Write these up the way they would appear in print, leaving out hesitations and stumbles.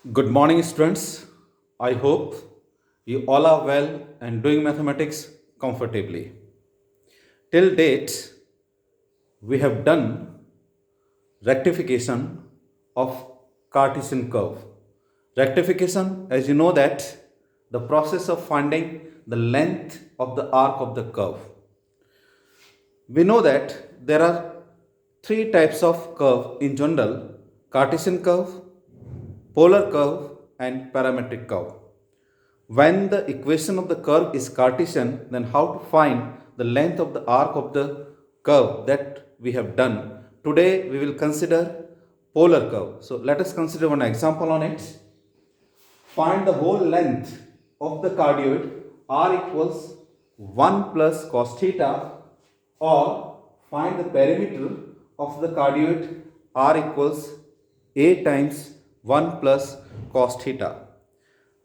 Good morning, students. I hope you all are well and doing mathematics comfortably. Till date, we have done rectification of Cartesian curve. Rectification, as you know, that the process of finding the length of the arc of the curve. We know that there are three types of curve in general: Cartesian curve, polar curve, and parametric curve. When the equation of the curve is Cartesian, then how to find the length of the arc of the curve that we have done. Today we will consider polar curve. So let us consider one example on it. Find the whole length of the cardioid r equals 1 plus cos theta, or find the perimeter of the cardioid r equals a times 1 plus cos theta.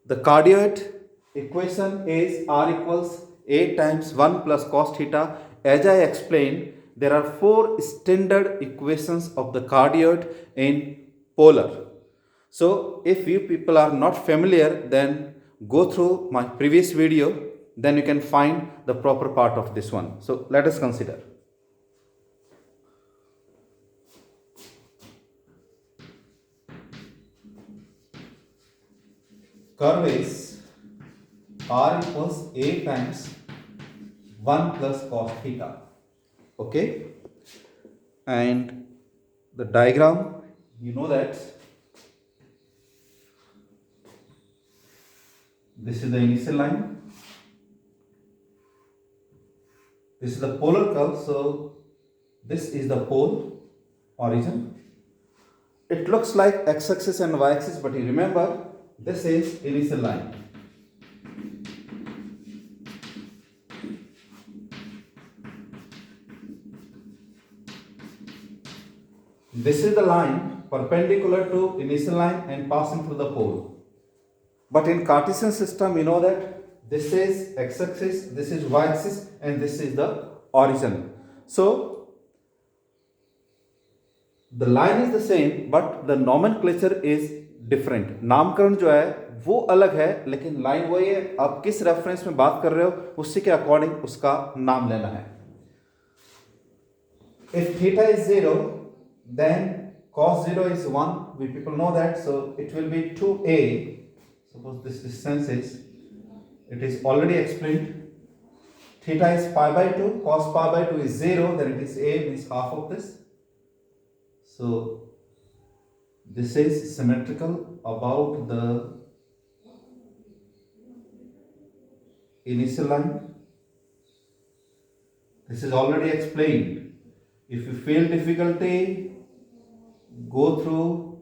The cardioid equation is r equals a times 1 plus cos theta. As I explained, there are four standard equations of the cardioid in polar. So if you people are not familiar, then go through my previous video, then you can find the proper part of this one. So let us consider. Curve is r equals a times 1 plus cos theta. Okay, and the diagram, you know that this is the initial line, this is the polar curve. So this is the pole origin. It looks like x-axis and y-axis, but you remember this is initial line. This is the line perpendicular to initial line and passing through the pole. But in Cartesian system, you know that this is x-axis, this is y-axis, and this is the origin. So the line is the same, but the nomenclature is different. नामकरण जो है वो अलग है, लेकिन line वही है. आप किस रेफरेंस में बात कर रहे हो उसी के अकॉर्डिंग उसका नाम लेना है. If theta is 0, then cos 0 is 1. We people know that, so it will be 2a. Suppose this distance is, it is already explained. Theta is pi by 2, cos pi by 2 is 0, then it is a, means half of this. So this is symmetrical about the initial line. This is already explained. If you feel difficulty, go through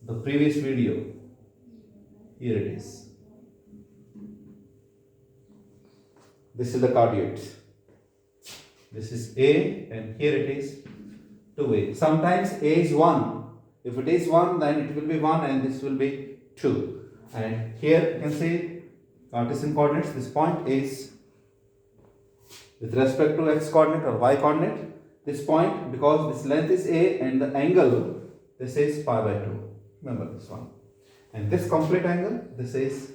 the previous video. Here it is. This is the cardioid. This is A, and here it is 2A. Sometimes A is 1. If it is 1, then it will be 1 and this will be 2. And here you can see Cartesian coordinates. This point is with respect to x coordinate or y coordinate. This point, because this length is A and the angle, this is pi by 2. Remember this one. And this complete angle, this is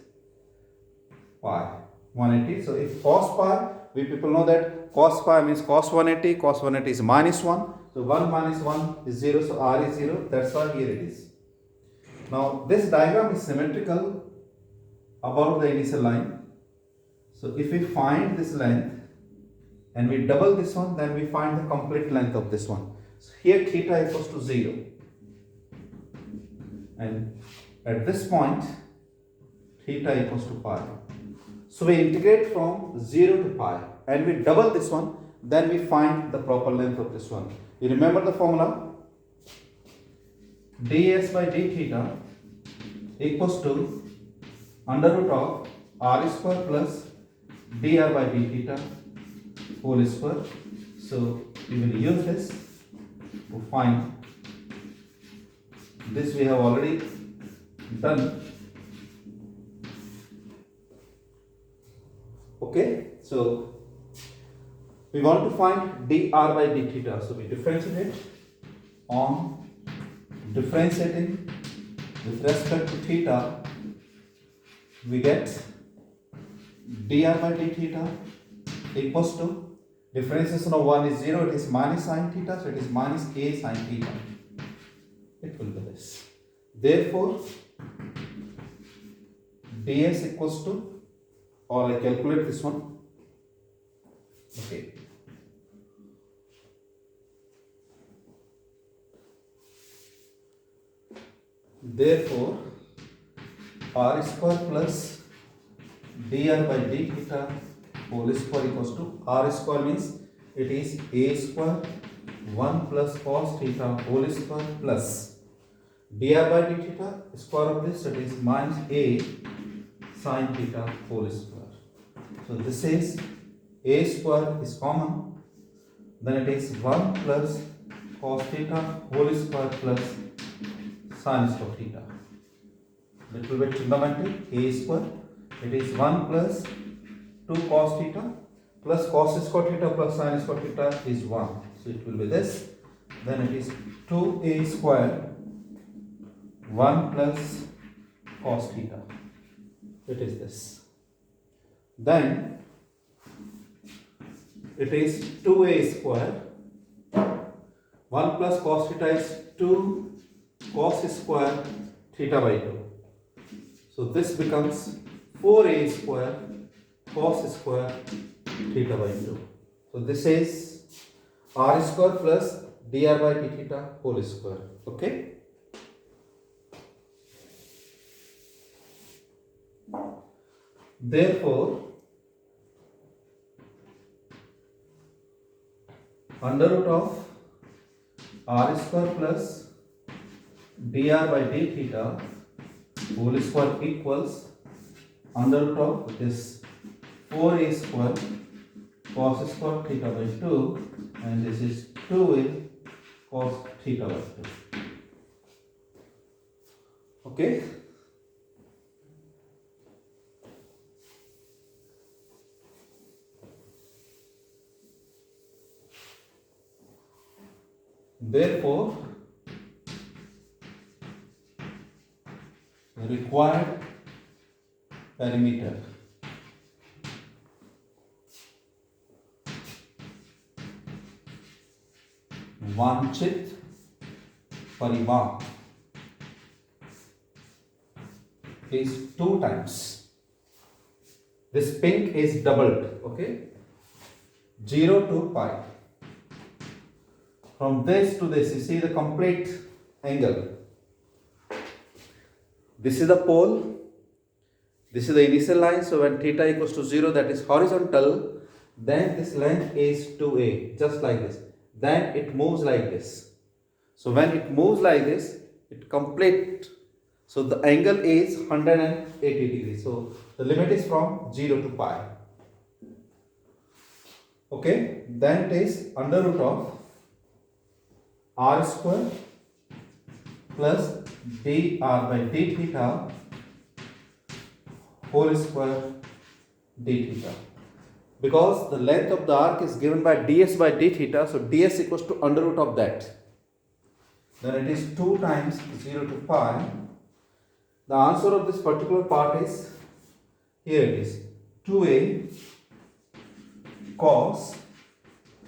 pi 180. So if cos pi, we people know that cos pi means cos 180. Cos 180 is minus 1. So 1 minus 1 is 0. So r is 0. That's why here it is. Now this diagram is symmetrical about the initial line. So if we find this length and we double this one, then we find the complete length of this one. So here theta equals to 0. And at this point, theta equals to pi. So we integrate from 0 to pi and we double this one, then we find the proper length of this one. You remember the formula? ds by d theta equals to under root of r square plus dr by d theta whole square. So we will use this to find. This we have already done. Okay, so we want to find dr by d theta. So we differentiate on differentiating with respect to theta, we get dr by d theta equals to, differentiation of 1 is 0, it is minus sine theta, so it is minus a sine theta. It will be this. Therefore, ds equals to, or I calculate this one. Okay. Therefore, r square plus dr by d theta whole square equals to, r square means it is a square 1 plus cos theta whole square plus dr by d theta square of this, it is minus a sin theta whole square. So this is a square is common, then it is 1 plus cos theta whole square plus sin square theta. Little bit trigonometry, a square, it is 1 plus 2 cos theta plus cos square theta plus sin square theta is 1. So it will be this. Then it is 2a square 1 plus cos theta. It is this. Then it is 2a square 1 plus cos theta is 2 cos square theta by 2. So this becomes 4a square cos square theta by 2. So this is r square plus dr by d theta whole square. Okay. Therefore, under root of r square plus dr by d theta whole square equals under root of this 4a square cos square theta by 2, and this is 2a cos theta by 2. Okay. Therefore, the required perimeter वांछित परिमाप is 2 times. This pink is doubled, okay? 0 to pi. From this to this, you see the complete angle. This is the pole. This is the initial line. So when theta equals to 0, that is horizontal, then this length is 2a, just like this. Then it moves like this. So when it moves like this, it complete. So the angle is 180 degrees. So the limit is from 0 to pi. Okay. Then it is under root of r square plus dr by d theta whole square d theta. Because the length of the arc is given by ds by d theta, so ds equals to under root of that. Then it is 2 times 0 to pi. The answer of this particular part is, here it is, 2a cos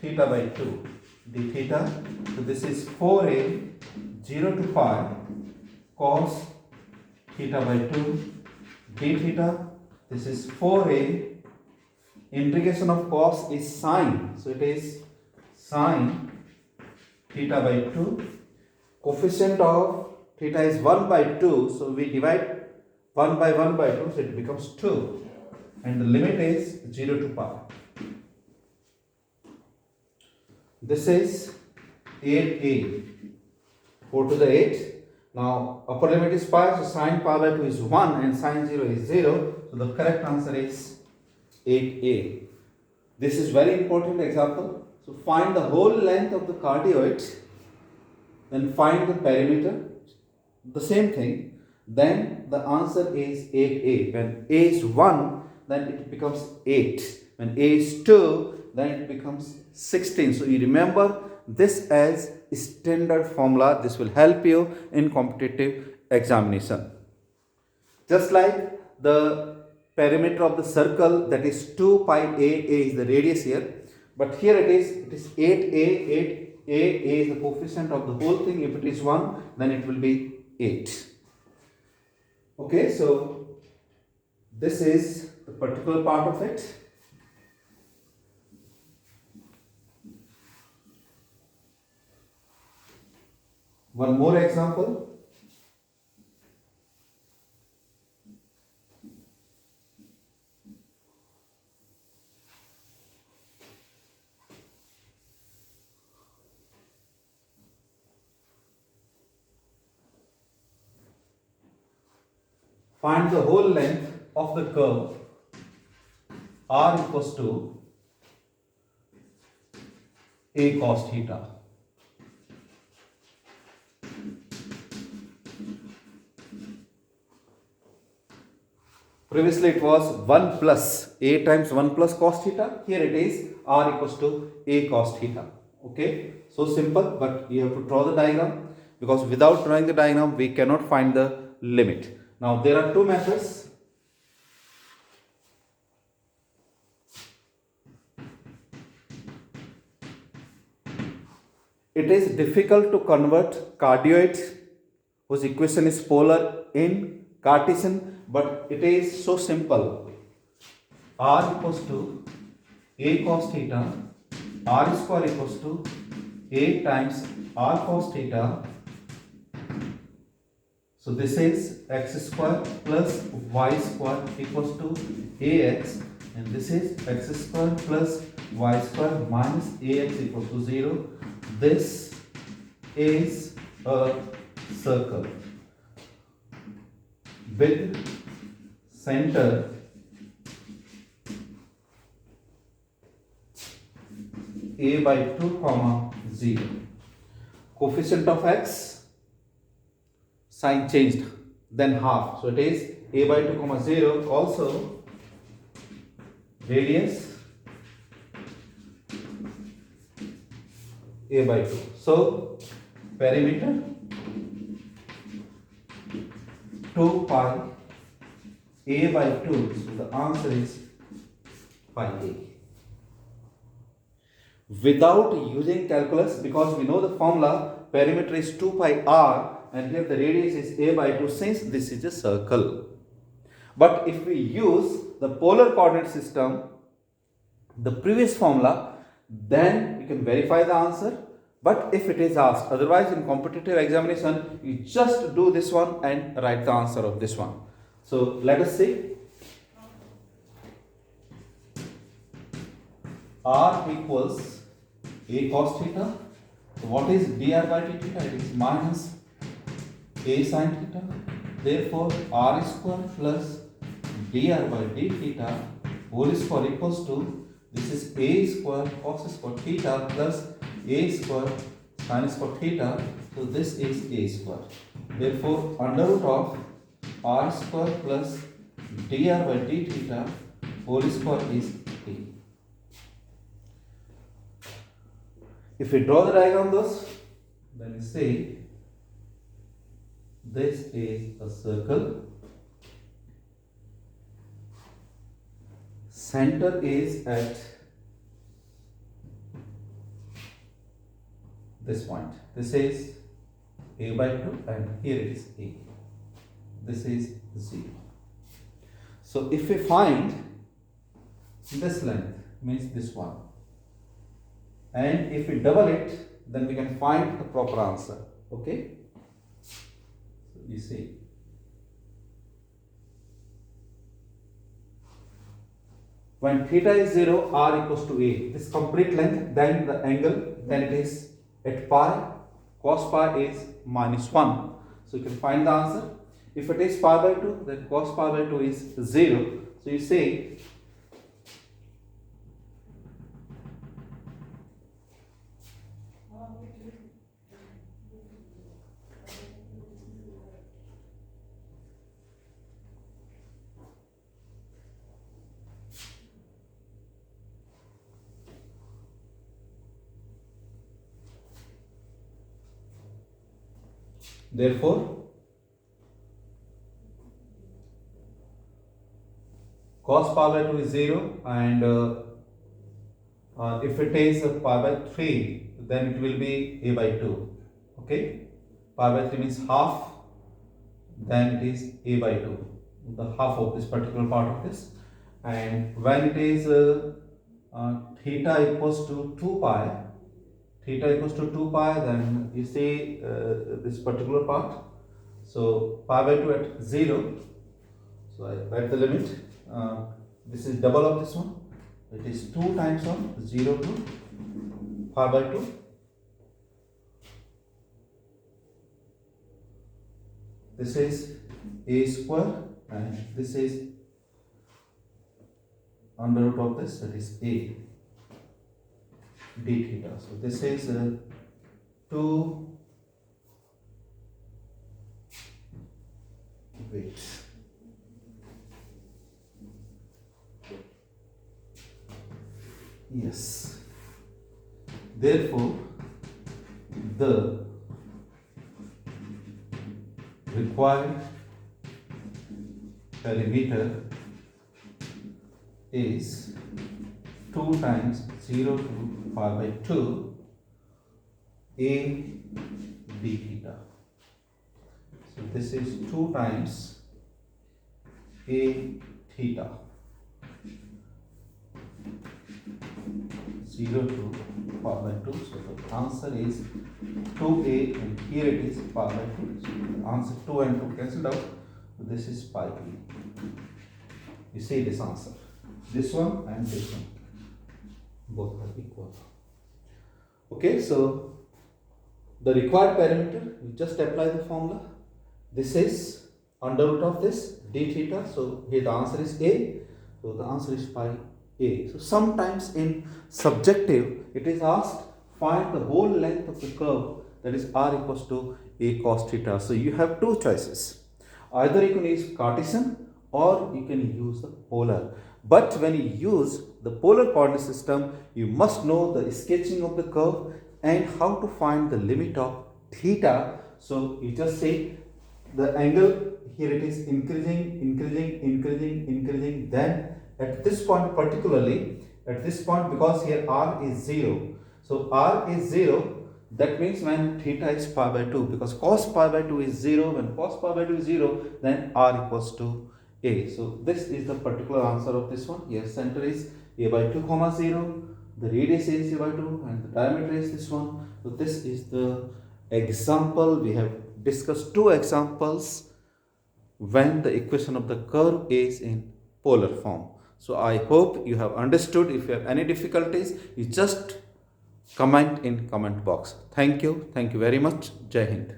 theta by 2 d theta. So this is 4a 0 to pi cos theta by 2 d theta. This is 4a, integration of cos is sine, so it is sine theta by 2. Coefficient of theta is 1 by 2, so we divide 1 by 2, so it becomes 2, and the limit is 0 to pi. This is 8a, 4 to the 8. Now upper limit is pi, so sine pi by 2 is 1 and sine 0 is 0, so the correct answer is 8a. This is very important example. So find the whole length of the cardioid, then find the perimeter, the same thing, then the answer is 8a. When a is 1, then it becomes 8. When a is 2, then it becomes 16. So you remember this as standard formula. This will help you in competitive examination. Just like the perimeter of the circle, that is 2 pi a is the radius here, but here it is 8a. 8a is the coefficient of the whole thing. If it is 1, then it will be 8. Okay, so this is the particular part of it. One more example. Find the whole length of the curve r equals to a cos theta. Previously it was 1 plus a times 1 plus cos theta. Here it is r equals to a cos theta. Okay, so simple, but you have to draw the diagram, because without drawing the diagram we cannot find the limit. Now there are two methods. It is difficult to convert cardioid whose equation is polar in Cartesian, but it is so simple. R equals to a cos theta, r square equals to a times r cos theta. So this is x square plus y square equals to ax, and this is x square plus y square minus ax equals to 0. This is a circle with center a by 2 comma 0. Coefficient of x, sign changed, then half, so it is a by 2 comma 0. Also radius a by 2. So perimeter 2 pi a by 2. So the answer is pi a. Without using calculus, because we know the formula, perimeter is 2 pi r and here the radius is a by 2, since this is a circle. But if we use the polar coordinate system, the previous formula, then we can verify the answer. But if it is asked, otherwise in competitive examination, you just do this one and write the answer of this one. So let us see. R equals a cos theta. So what is dr by d theta? It is minus a sin theta. Therefore r square plus dr by d theta whole square equals to, this is a square cos square theta plus a square sin square theta. So this is a square. Therefore under root of r square plus dr by d theta whole square is a. If we draw the diagram thus, then we say this is a circle. Center is at this point. This is a by 2 and here it is a. This is 0. So if we find this length, means this one, and if we double it, then we can find the proper answer. Okay, so you see, when theta is 0, r equals to a, this complete length, then the angle, then it is at pi, cos pi is minus 1. So you can find the answer. If it is pi by 2, then cos pi by 2 is 0. So you say Therefore, cos pi by 2 is 0, and if it is pi by 3, then it will be a by 2. Okay, pi by 3 means half, then it is a by 2, the half of this particular part of this. And when it is theta equals to 2 pi, then you see this particular part. So pi by 2 at 0, so I write the limit. This is double of this one, it is 2 times of 0 to pi by 2. This is a square, and this is under root of this, that is a d theta. So this is 2, wait, yes, therefore the required perimeter is 2 times 0 to pi by 2 a d theta. So this is 2 times a theta, 0 to pi by 2. So the answer is 2a, and here it is pi by 2. So the answer 2 and 2 cancelled out. So this is pi b. You see this answer. This one and this one, both are equal. Okay, so the required parameter, you just apply the formula. This is under root of this d theta. So here the answer is a. So the answer is pi a. So sometimes in subjective it is asked, find the whole length of the curve, that is r equals to a cos theta. So you have two choices. Either you can use Cartesian or you can use the polar. But when you use the polar coordinate system, you must know the sketching of the curve and how to find the limit of theta. So you just say the angle, here it is increasing, then at this point, particularly at this point, because here r is 0, so r is 0, that means when theta is pi by 2, because cos pi by 2 is 0, when cos pi by 2 is 0, then r equals to a. So this is the particular answer of this one. Here center is a by 2 comma 0, the radius is a by 2, and the diameter is this one. So this is the example. We have discussed two examples when the equation of the curve is in polar form. So I hope you have understood. If you have any difficulties, you just comment in comment box. Thank you very much. Jai Hind.